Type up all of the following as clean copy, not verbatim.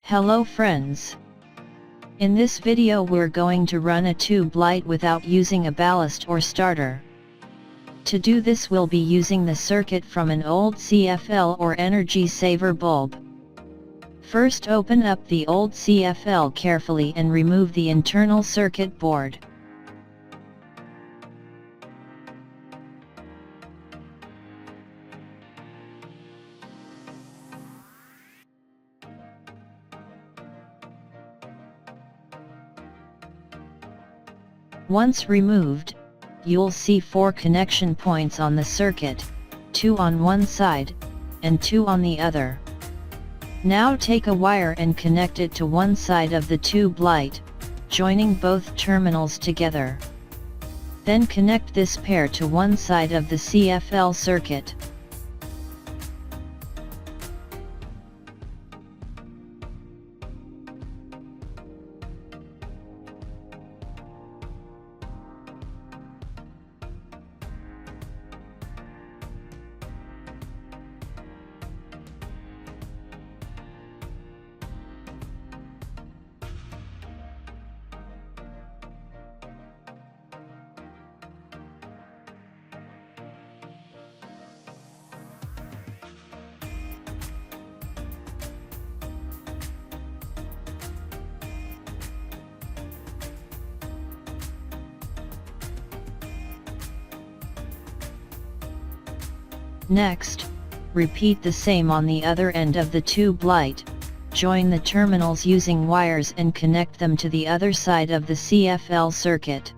Hello friends. In this video we're going to run a tube light without using a ballast or starter. To do this we'll be using the circuit from an old CFL or energy saver bulb. First open up the old CFL carefully and remove the internal circuit board. Once removed, you'll see 4 connection points on the circuit, 2 on one side, and 2 on the other. Now take a wire and connect it to one side of the tube light, joining both terminals together. Then connect this pair to one side of the CFL circuit. Next, repeat the same on the other end of the tube light, join the terminals using wires and connect them to the other side of the CFL circuit.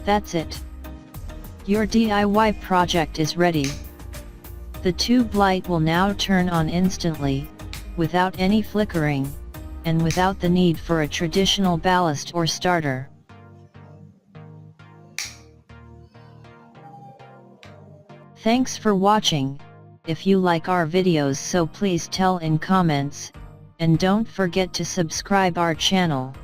That's it. Your DIY project is ready. The tube light will now turn on instantly, without any flickering, and without the need for a traditional ballast or starter. Thanks for watching. If you like our videos, so please tell in comments, and don't forget to subscribe our channel.